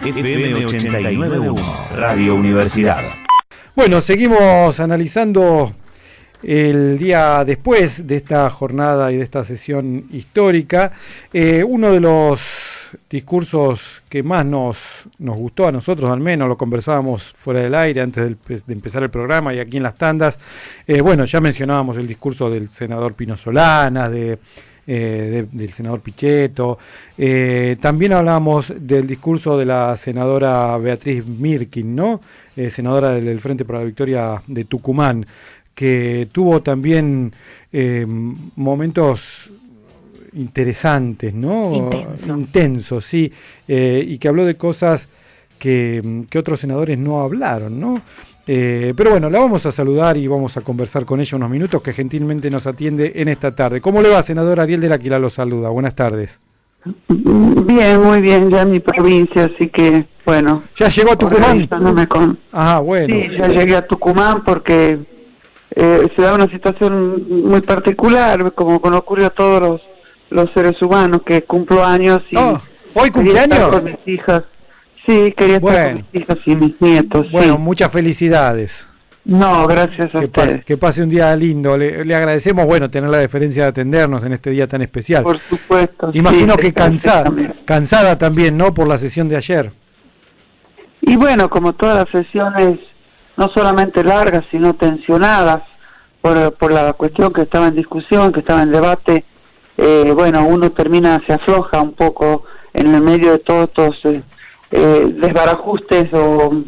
FM 89.1, Radio Universidad. Bueno, seguimos analizando el día después de esta jornada y de esta sesión histórica. Uno de los discursos que más nos gustó a nosotros, al menos lo conversábamos fuera del aire antes de empezar el programa y aquí en las tandas. Bueno, ya mencionábamos el discurso del senador Pino Solanas, del senador Pichetto. También hablamos del discurso de la senadora Beatriz Mirkin, ¿no? Senadora del Frente para la Victoria de Tucumán, que tuvo también momentos interesantes, ¿no? Intensos, sí, y que habló de cosas que otros senadores no hablaron, ¿no? Pero bueno, la vamos a saludar y vamos a conversar con ella unos minutos, que gentilmente nos atiende en esta tarde. ¿Cómo le va, senador? Ariel del Áquila lo saluda. Buenas tardes. Bien, muy bien, ya en mi provincia, así que, bueno. ¿Ya llegó a Tucumán? Ah, bueno. Sí, ya llegué a Tucumán porque se da una situación muy particular, como ocurre a todos los seres humanos, que cumplo años y... ¿Hoy cumpleaños? Con mis hijas. Sí, quería estar con mis hijas y mis nietos. Bueno, sí. Muchas felicidades. No, gracias a ustedes. Que pase un día lindo. Le agradecemos, bueno, tener la deferencia de atendernos en este día tan especial. Por supuesto. Imagino sí, que cansada también, ¿no? Por la sesión de ayer. Y bueno, como todas las sesiones, no solamente largas, sino tensionadas, por la cuestión que estaba en discusión, que estaba en debate, bueno, uno se afloja un poco en el medio de todos estos desbarajustes o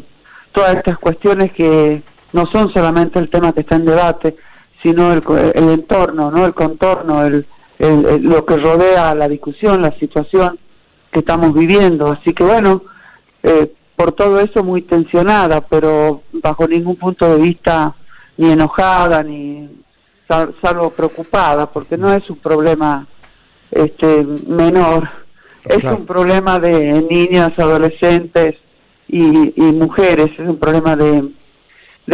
todas estas cuestiones que no son solamente el tema que está en debate, sino el entorno, ¿no? El contorno, lo que rodea la discusión, la situación que estamos viviendo. Así que bueno, por todo eso muy tensionada, pero bajo ningún punto de vista ni enojada, ni salvo preocupada, porque no es un problema menor. Es un problema de niñas, adolescentes y mujeres, es un problema de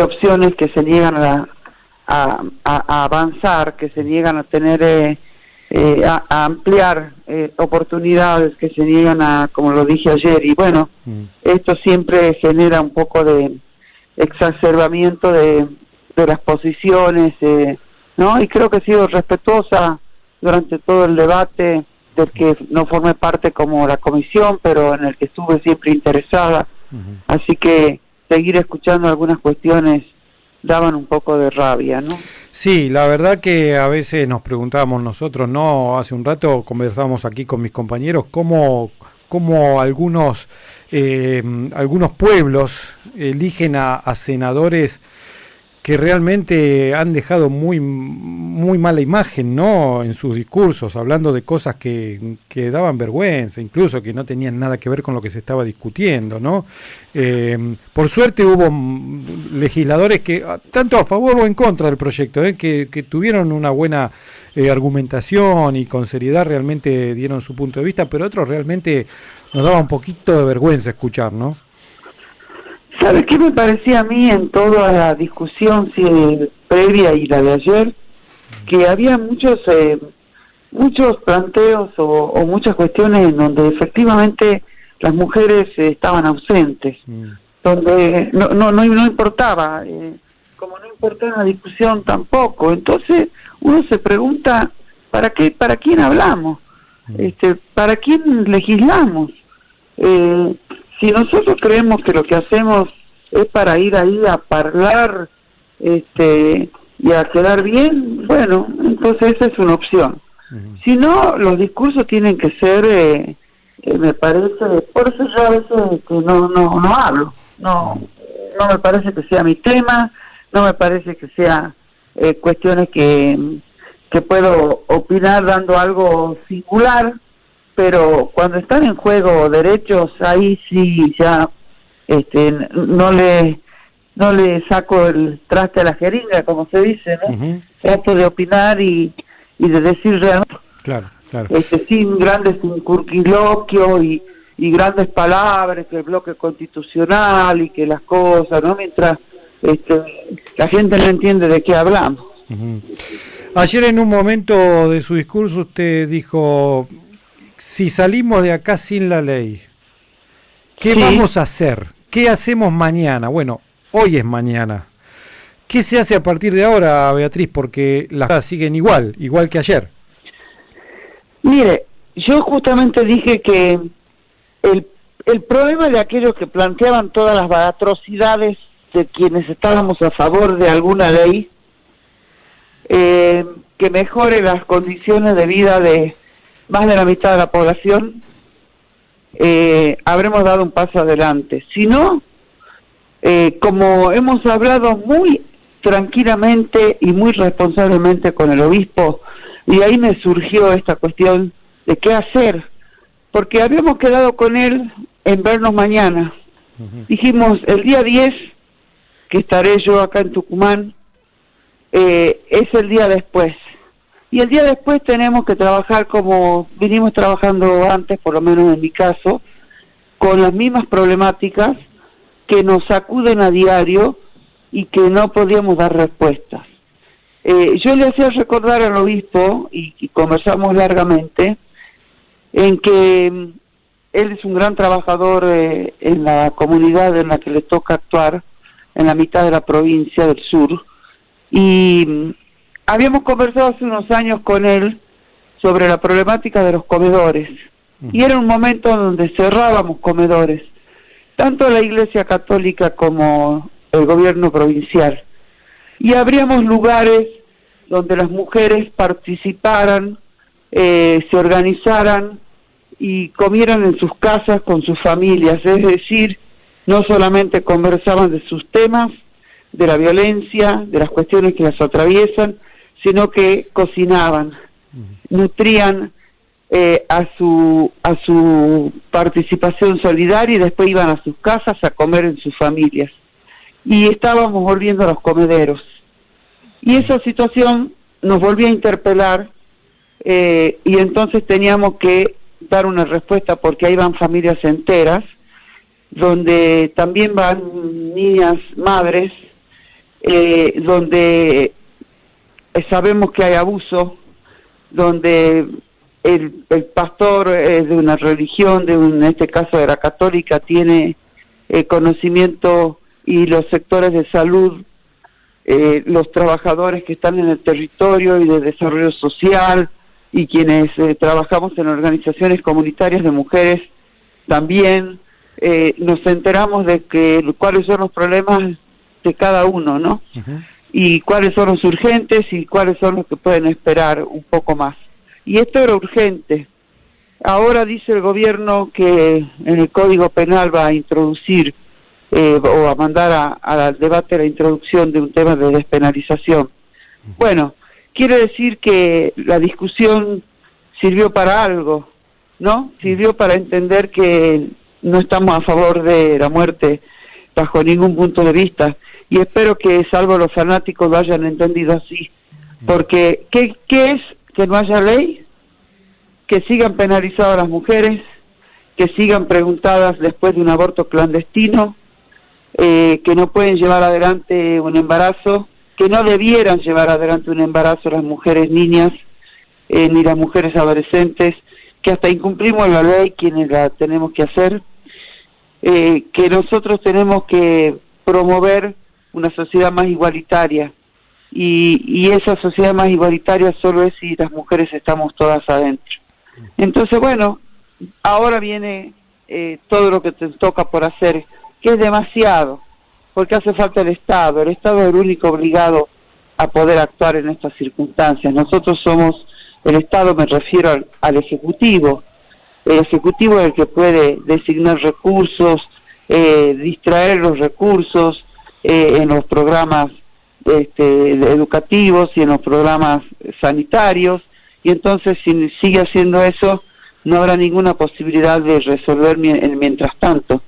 opciones que se niegan a avanzar, que se niegan a tener, a ampliar oportunidades, que se niegan a, como lo dije ayer, y bueno, esto siempre genera un poco de exacerbamiento de las posiciones, ¿no? Y creo que he sido respetuosa durante todo el debate, del que no formé parte como la comisión, pero en el que estuve siempre interesada. Así que seguir escuchando algunas cuestiones daban un poco de rabia, ¿no? Sí, la verdad que a veces nos preguntábamos nosotros, ¿no? Hace un rato conversábamos aquí con mis compañeros cómo algunos pueblos eligen a senadores que realmente han dejado muy mala imagen, ¿no? En sus discursos, hablando de cosas que daban vergüenza, incluso que no tenían nada que ver con lo que se estaba discutiendo, ¿no? Por suerte hubo legisladores que, tanto a favor o en contra del proyecto, que tuvieron una buena argumentación y con seriedad realmente dieron su punto de vista, pero otros realmente nos daba un poquito de vergüenza escuchar, ¿no? ¿Sabes qué me parecía a mí en toda la discusión previa y la de ayer? Que había muchos planteos o muchas cuestiones en donde efectivamente las mujeres estaban ausentes, donde no importaba, como no importaba en la discusión tampoco. Entonces uno se pregunta, ¿para quién hablamos? ¿Para quién legislamos? Si nosotros creemos que lo que hacemos es para ir ahí a hablar y a quedar bien, bueno, entonces esa es una opción. Si no, los discursos tienen que ser, me parece, por eso yo a veces que no hablo, no me parece que sea mi tema, no me parece que sea cuestiones que puedo opinar dando algo singular, pero cuando están en juego derechos, ahí sí ya no le saco el traste a la jeringa, como se dice, ¿no? Trato de opinar y de decir realmente, claro. Sin grandes circunloquios y grandes palabras, que el bloque constitucional y que las cosas, ¿no? Mientras la gente no entiende de qué hablamos. Ayer en un momento de su discurso usted dijo: si salimos de acá sin la ley ¿Qué vamos a hacer? ¿Qué hacemos mañana? Bueno, hoy es mañana. ¿Qué se hace a partir de ahora, Beatriz? Porque las cosas siguen igual que ayer. Mire, yo justamente dije que el problema de aquellos que planteaban todas las atrocidades de quienes estábamos a favor de alguna ley que mejore las condiciones de vida de más de la mitad de la población, habremos dado un paso adelante. Si no, como hemos hablado muy tranquilamente y muy responsablemente con el obispo, y ahí me surgió esta cuestión de qué hacer, porque habíamos quedado con él en vernos mañana. Dijimos, el día 10, que estaré yo acá en Tucumán, es el día después. Y el día después tenemos que trabajar como vinimos trabajando antes, por lo menos en mi caso, con las mismas problemáticas que nos sacuden a diario y que no podíamos dar respuestas. Yo le hacía recordar al obispo, y conversamos largamente, en que él es un gran trabajador en la comunidad en la que le toca actuar, en la mitad de la provincia del sur, y habíamos conversado hace unos años con él sobre la problemática de los comedores, y era un momento donde cerrábamos comedores, tanto la Iglesia Católica como el gobierno provincial, y abríamos lugares donde las mujeres participaran, se organizaran y comieran en sus casas con sus familias, es decir, no solamente conversaban de sus temas, de la violencia, de las cuestiones que las atraviesan, sino que cocinaban, nutrían a su participación solidaria y después iban a sus casas a comer en sus familias. Y estábamos volviendo a los comederos. Y esa situación nos volvía a interpelar y entonces teníamos que dar una respuesta porque ahí van familias enteras, donde también van niñas, madres, donde sabemos que hay abuso, donde el pastor de una religión, en este caso de la católica, tiene conocimiento, y los sectores de salud, los trabajadores que están en el territorio y de desarrollo social, y quienes trabajamos en organizaciones comunitarias de mujeres también, nos enteramos de cuáles son los problemas de cada uno, ¿no? Y cuáles son los urgentes y cuáles son los que pueden esperar un poco más. Y esto era urgente. Ahora dice el gobierno que en el Código Penal va a introducir o a mandar al debate la introducción de un tema de despenalización. Bueno, quiere decir que la discusión sirvió para algo, ¿no? Sirvió para entender que no estamos a favor de la muerte bajo ningún punto de vista, y espero que, salvo los fanáticos, lo hayan entendido así, porque ¿qué es que no haya ley? Que sigan penalizadas las mujeres, que sigan preguntadas después de un aborto clandestino, que no pueden llevar adelante un embarazo, que no debieran llevar adelante un embarazo las mujeres niñas, ni las mujeres adolescentes, que hasta incumplimos la ley quienes la tenemos que hacer, que nosotros tenemos que promover una sociedad más igualitaria, y esa sociedad más igualitaria solo es si las mujeres estamos todas adentro. Entonces, bueno, ahora viene todo lo que te toca por hacer, que es demasiado, porque hace falta el Estado. El Estado es el único obligado a poder actuar en estas circunstancias. Nosotros somos, el Estado, me refiero al Ejecutivo. El Ejecutivo es el que puede designar recursos, distraer los recursos en los programas educativos y en los programas sanitarios, y entonces si sigue haciendo eso, no habrá ninguna posibilidad de resolver el mientras tanto,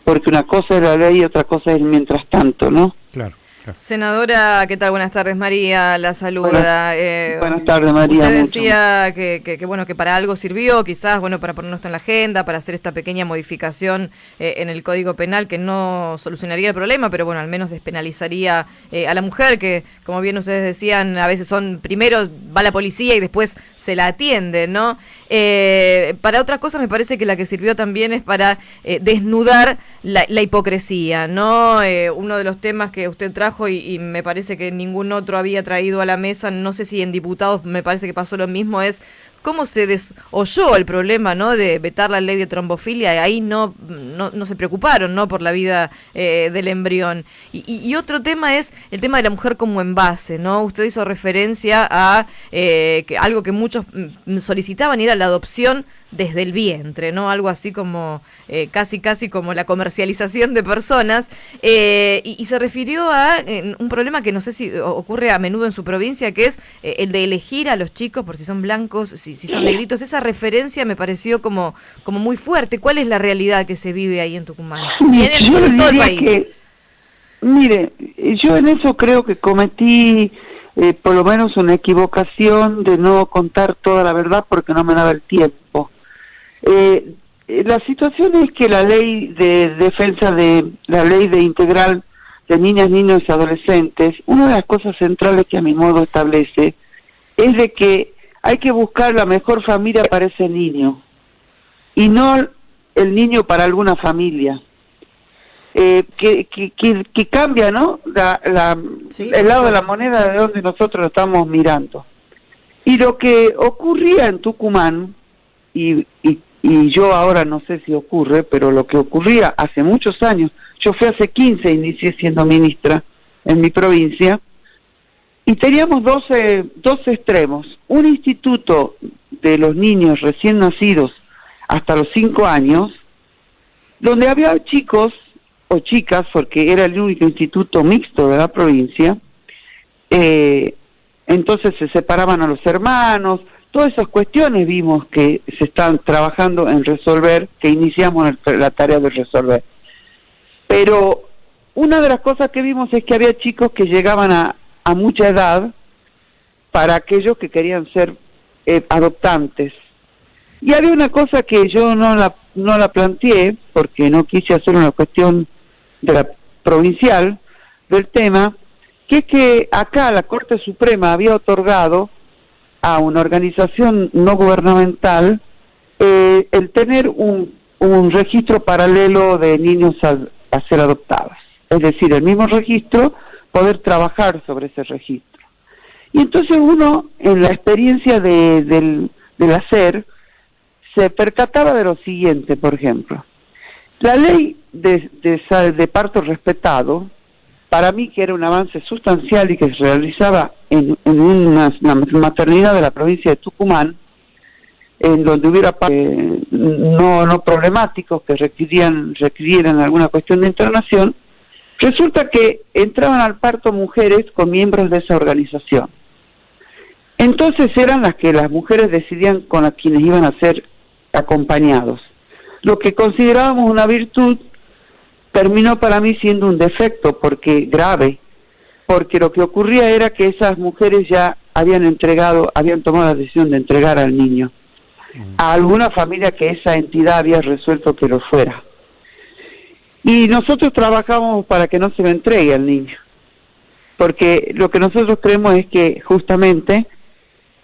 porque una cosa es la ley y otra cosa es el mientras tanto, ¿no? Claro. Senadora, ¿qué tal? Buenas tardes, María, la saluda. Buenas tardes, María. Usted decía que bueno, que para algo sirvió, quizás, bueno, para ponernos esto en la agenda, para hacer esta pequeña modificación en el Código Penal que no solucionaría el problema, pero bueno, al menos despenalizaría a la mujer, que como bien ustedes decían, a veces primero va la policía y después se la atiende, ¿no? Para otras cosas me parece que la que sirvió también es para desnudar la hipocresía, ¿no? Uno de los temas que usted trajo y me parece que ningún otro había traído a la mesa, no sé si en diputados me parece que pasó lo mismo, es cómo se desoyó el problema, ¿no?, de vetar la ley de trombofilia, y ahí no se preocuparon, ¿no?, por la vida del embrión. Y otro tema es el tema de la mujer como envase, ¿no? Usted hizo referencia a algo que muchos solicitaban, y era la adopción desde el vientre, ¿no? Algo así como casi como la comercialización de personas, y se refirió a un problema que no sé si ocurre a menudo en su provincia, que es el de elegir a los chicos por si son blancos, si son negritos. Esa referencia me pareció como muy fuerte. ¿Cuál es la realidad que se vive ahí en Tucumán? En todo el país. Mire, yo en eso creo que cometí por lo menos una equivocación de no contar toda la verdad porque no me daba el tiempo. La situación es que la ley de defensa la ley de integral de niñas, niños y adolescentes, una de las cosas centrales que a mi modo establece es de que hay que buscar la mejor familia para ese niño y no el niño para alguna familia. Que cambia, ¿no? Sí, el lado de la moneda de donde nosotros lo estamos mirando. Y lo que ocurría en Tucumán, y yo ahora no sé si ocurre, pero lo que ocurría hace muchos años, yo fui hace 15, inicié siendo ministra en mi provincia, y teníamos dos extremos. Un instituto de los niños recién nacidos hasta los 5 años, donde había chicos o chicas, porque era el único instituto mixto de la provincia, entonces se separaban a los hermanos. Todas esas cuestiones vimos que se están trabajando en resolver, que iniciamos la tarea de resolver. Pero una de las cosas que vimos es que había chicos que llegaban a mucha edad para aquellos que querían ser adoptantes. Y había una cosa que yo no la planteé, porque no quise hacer una cuestión de la provincial del tema, que es que acá la Corte Suprema había otorgado a una organización no gubernamental el tener un registro paralelo de niños a ser adoptados. Es decir, el mismo registro, poder trabajar sobre ese registro. Y entonces uno, en la experiencia del hacer, se percataba de lo siguiente, por ejemplo. La ley de parto respetado, para mí que era un avance sustancial y que se realizaba en una maternidad de la provincia de Tucumán, en donde hubiera no problemáticos que requirieran alguna cuestión de internación, resulta que entraban al parto mujeres con miembros de esa organización. Entonces eran las mujeres decidían con a quienes iban a ser acompañados. Lo que considerábamos una virtud terminó para mí siendo un defecto, grave, porque lo que ocurría era que esas mujeres ya habían tomado la decisión de entregar al niño a alguna familia que esa entidad había resuelto que lo fuera. Y nosotros trabajamos para que no se le entregue al niño, porque lo que nosotros creemos es que justamente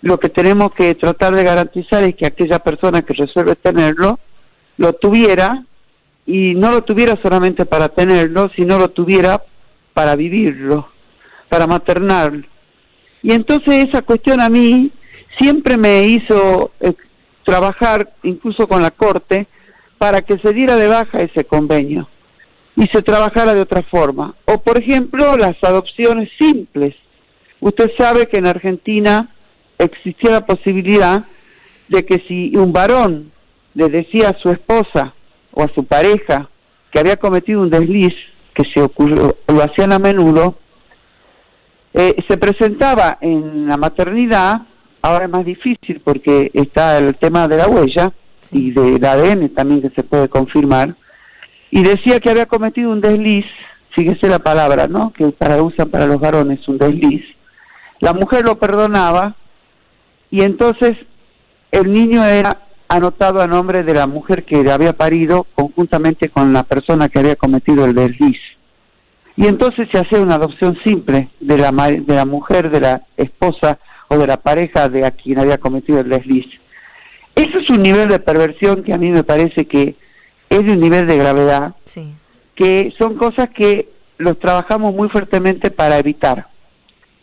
lo que tenemos que tratar de garantizar es que aquella persona que resuelve tenerlo, lo tuviera, y no lo tuviera solamente para tenerlo, sino lo tuviera para vivirlo, para maternarlo. Y entonces esa cuestión a mí siempre me hizo trabajar, incluso con la Corte, para que se diera de baja ese convenio y se trabajara de otra forma. O por ejemplo, las adopciones simples. Usted sabe que en Argentina existía la posibilidad de que si un varón le decía a su esposa o a su pareja que había cometido un desliz, que lo hacían a menudo, se presentaba en la maternidad. Ahora es más difícil porque está el tema de la huella, sí, y del ADN también que se puede confirmar, y decía que había cometido un desliz, fíjese la palabra, ¿no?, que usan para los varones, un desliz. La mujer lo perdonaba y entonces el niño era anotado a nombre de la mujer que le había parido conjuntamente con la persona que había cometido el desliz. Y entonces se hacía una adopción simple de la mujer, de la esposa o de la pareja de a quien había cometido el desliz. Eso es un nivel de perversión que a mí me parece que es de un nivel de gravedad, sí, que son cosas que los trabajamos muy fuertemente para evitar.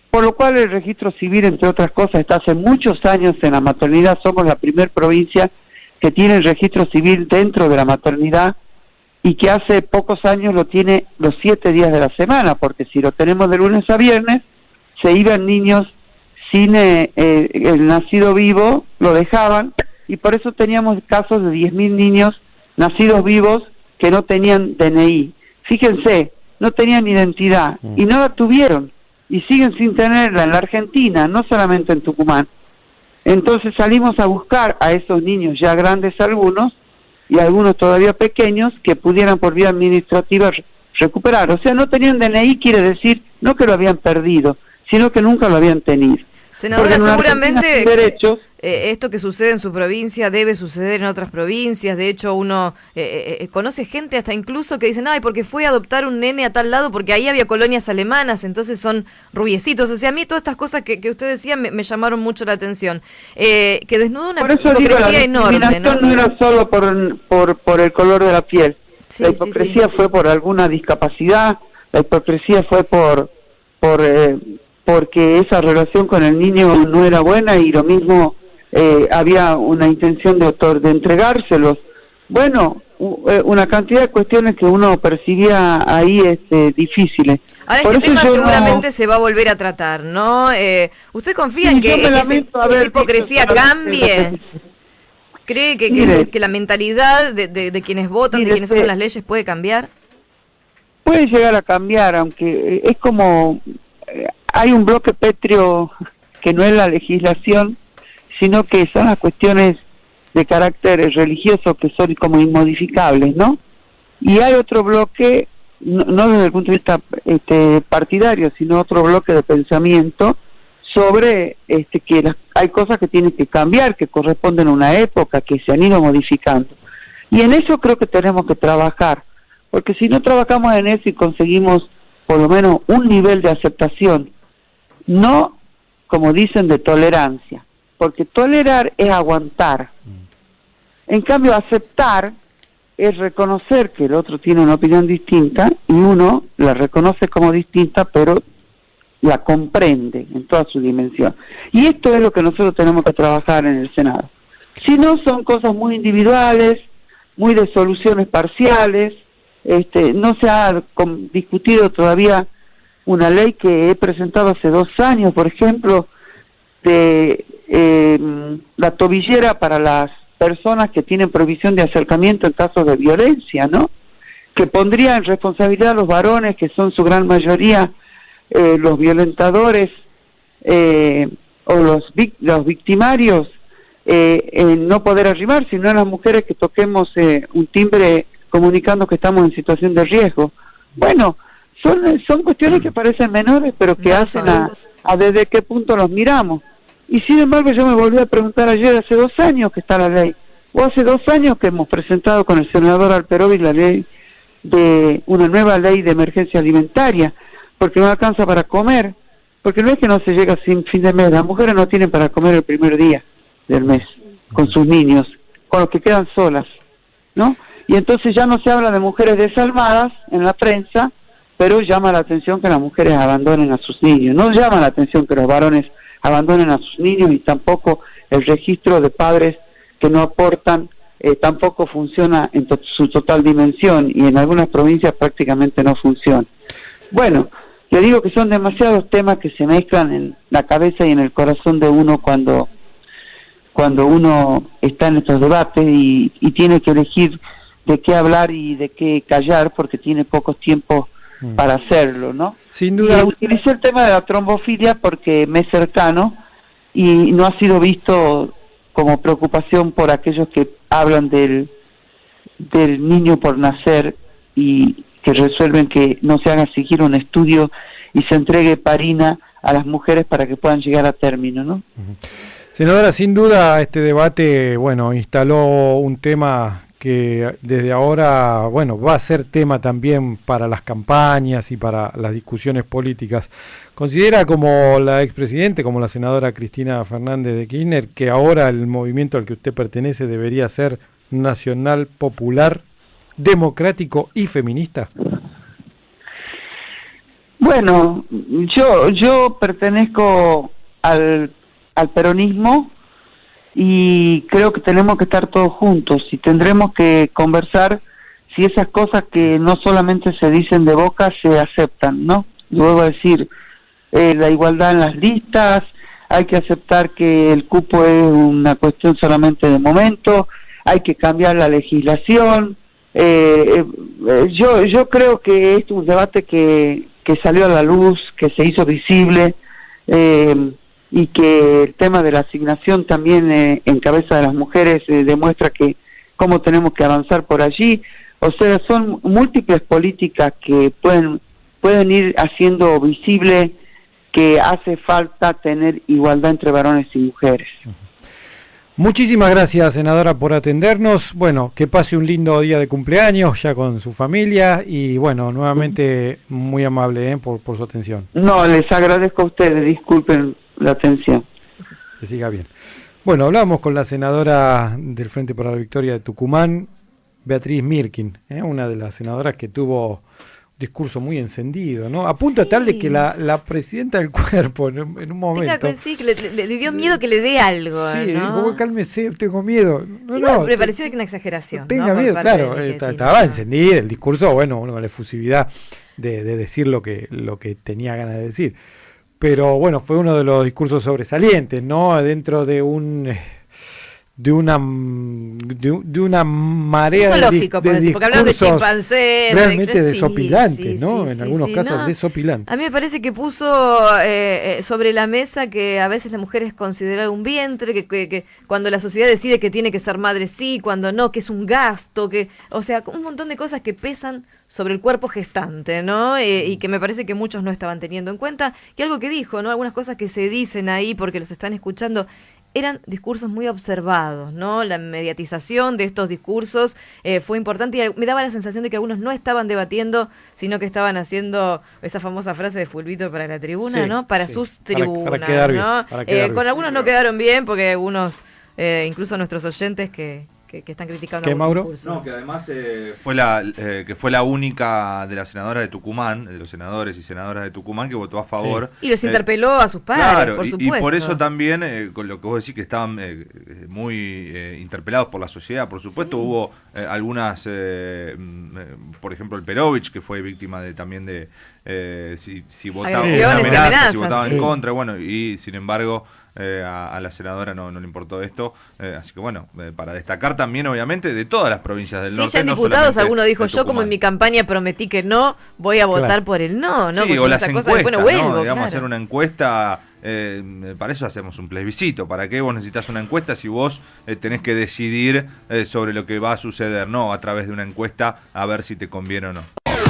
Por lo cual el registro civil, entre otras cosas, está hace muchos años en la maternidad. Somos la primera provincia que tiene el registro civil dentro de la maternidad y que hace pocos años lo tiene los 7 días de la semana, porque si lo tenemos de lunes a viernes, se iban niños sin el nacido vivo, lo dejaban, y por eso teníamos casos de 10.000 niños nacidos vivos que no tenían DNI. Fíjense, no tenían identidad y no la tuvieron y siguen sin tenerla en la Argentina, no solamente en Tucumán. Entonces salimos a buscar a esos niños ya grandes algunos y algunos todavía pequeños que pudieran por vía administrativa recuperar. O sea, no tenían DNI, quiere decir no que lo habían perdido, sino que nunca lo habían tenido. Senadora, seguramente derechos, esto que sucede en su provincia debe suceder en otras provincias. De hecho, uno conoce gente hasta incluso que dicen, ay, porque fui a adoptar un nene a tal lado porque ahí había colonias alemanas, entonces son rubiecitos. O sea, a mí todas estas cosas que usted decía me llamaron mucho la atención. Que desnuda una hipocresía enorme, ¿no? La discriminación no era solo por el color de la piel. Sí, la hipocresía fue por alguna discapacidad, la hipocresía fue porque esa relación con el niño no era buena y lo mismo había una intención de entregárselos. Bueno, una cantidad de cuestiones que uno percibía ahí difíciles. Ahora este tema seguramente se va a volver a tratar, ¿no? ¿Usted confía en que esa hipocresía cambie? ¿Cree que la mentalidad de quienes votan, de quienes hacen las leyes puede cambiar? Puede llegar a cambiar, aunque es como... hay un bloque pétreo que no es la legislación, sino que son las cuestiones de carácter religioso que son como inmodificables, ¿no? Y hay otro bloque, no desde el punto de vista partidario, sino otro bloque de pensamiento sobre que hay cosas que tienen que cambiar, que corresponden a una época, que se han ido modificando. Y en eso creo que tenemos que trabajar, porque si no trabajamos en eso y conseguimos por lo menos un nivel de aceptación, no, como dicen, de tolerancia, porque tolerar es aguantar. En cambio, aceptar es reconocer que el otro tiene una opinión distinta y uno la reconoce como distinta, pero la comprende en toda su dimensión. Y esto es lo que nosotros tenemos que trabajar en el Senado. Si no, son cosas muy individuales, muy de soluciones parciales. No se ha discutido todavía una ley que he presentado hace 2 años, por ejemplo, de la tobillera para las personas que tienen prohibición de acercamiento en casos de violencia, ¿no? Que pondría en responsabilidad a los varones, que son su gran mayoría los violentadores o los victimarios, en no poder arrimar, sino a las mujeres que toquemos un timbre comunicando que estamos en situación de riesgo. Bueno, son cuestiones que parecen menores, pero que hacen a desde qué punto los miramos. Y sin embargo yo me volví a preguntar ayer, hace 2 años que está la ley, o hace 2 años que hemos presentado con el senador Alperovich la ley de una nueva ley de emergencia alimentaria, porque no alcanza para comer, porque no es que no se llega sin fin de mes, las mujeres no tienen para comer el primer día del mes, con sus niños, con los que quedan solas, ¿no? Y entonces ya no se habla de mujeres desalmadas en la prensa, pero llama la atención que las mujeres abandonen a sus niños. No llama la atención que los varones abandonen a sus niños y tampoco el registro de padres que no aportan tampoco funciona en su total dimensión y en algunas provincias prácticamente no funciona. Bueno, le digo que son demasiados temas que se mezclan en la cabeza y en el corazón de uno cuando uno está en estos debates y tiene que elegir de qué hablar y de qué callar porque tiene pocos tiempos para hacerlo, ¿no? Sin duda. Y utilicé el tema de la trombofilia porque me es cercano y no ha sido visto como preocupación por aquellos que hablan del niño por nacer y que resuelven que no se haga seguir un estudio y se entregue parina a las mujeres para que puedan llegar a término, ¿no? Senadora, sin duda este debate, bueno, instaló un tema que desde ahora, bueno, va a ser tema también para las campañas y para las discusiones políticas. ¿Considera como la expresidente, como la senadora Cristina Fernández de Kirchner, que ahora el movimiento al que usted pertenece debería ser nacional, popular, democrático y feminista? Bueno, yo pertenezco al peronismo y creo que tenemos que estar todos juntos y tendremos que conversar si esas cosas que no solamente se dicen de boca se aceptan, ¿no? Luego decir, la igualdad en las listas, hay que aceptar que el cupo es una cuestión solamente de momento, hay que cambiar la legislación. Yo creo que es un debate que salió a la luz, que se hizo visible, y que el tema de la asignación también en cabeza de las mujeres demuestra que cómo tenemos que avanzar por allí. O sea, son múltiples políticas que pueden ir haciendo visible que hace falta tener igualdad entre varones y mujeres. Muchísimas gracias, senadora, por atendernos. Bueno, que pase un lindo día de cumpleaños ya con su familia y bueno, nuevamente muy amable por su atención. No, les agradezco a ustedes, disculpen la atención. Que siga bien. Bueno, hablamos con la senadora del Frente para la Victoria de Tucumán, Beatriz Mirkin, una de las senadoras que tuvo un discurso muy encendido, ¿no? A punto tal de que la presidenta del cuerpo en un momento... Sí, que le dio miedo que le dé algo, sí, ¿no? Dijo, cálmese, tengo miedo. No, me pareció una exageración. Tenga miedo, claro, estaba encendido el discurso, bueno, la efusividad de decir lo que tenía ganas de decir. Pero bueno, fue uno de los discursos sobresalientes, ¿no? Dentro de una marea de discursos porque hablamos de chimpancés, realmente desopilantes, ¿no? En algunos casos desopilantes. A mí me parece que puso sobre la mesa que a veces la mujer es considerada un vientre, que cuando la sociedad decide que tiene que ser madre sí, cuando no, que es un gasto, o sea, un montón de cosas que pesan sobre el cuerpo gestante, ¿no? Y que me parece que muchos no estaban teniendo en cuenta, y algo que dijo, ¿no? Algunas cosas que se dicen ahí porque los están escuchando, eran discursos muy observados, ¿no? La mediatización de estos discursos fue importante y me daba la sensación de que algunos no estaban debatiendo, sino que estaban haciendo esa famosa frase de Fulvito para la tribuna, ¿no? Para sus tribunas, para quedar ¿no? Bien, con algunos no quedaron bien porque algunos, incluso nuestros oyentes que están criticando. ¿Qué, Mauro? No, que además fue la única de las senadoras de Tucumán, de los senadores y senadoras de Tucumán, que votó a favor. Sí. Y los interpeló a sus padres, claro, por supuesto. Y por eso también, con lo que vos decís, que estaban muy interpelados por la sociedad. Por supuesto, sí. Hubo algunas, por ejemplo, el Perovich, que fue víctima también de si votaba amenazas, si votaba en contra, bueno, y sin embargo... a la senadora no le importó esto, así que bueno, para destacar también obviamente de todas las provincias del norte. Sí, ya en diputados alguno dijo, yo como en mi campaña prometí que no, voy a votar por el no, ¿no? Sí, o las encuestas, bueno, vuelvo, ¿no? Digamos, hacer una encuesta, para eso hacemos un plebiscito. ¿Para qué vos necesitas una encuesta si vos tenés que decidir sobre lo que va a suceder? No, a través de una encuesta a ver si te conviene o no.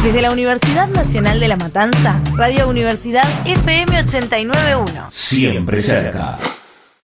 Desde la Universidad Nacional de La Matanza, Radio Universidad FM 89.1. Siempre cerca.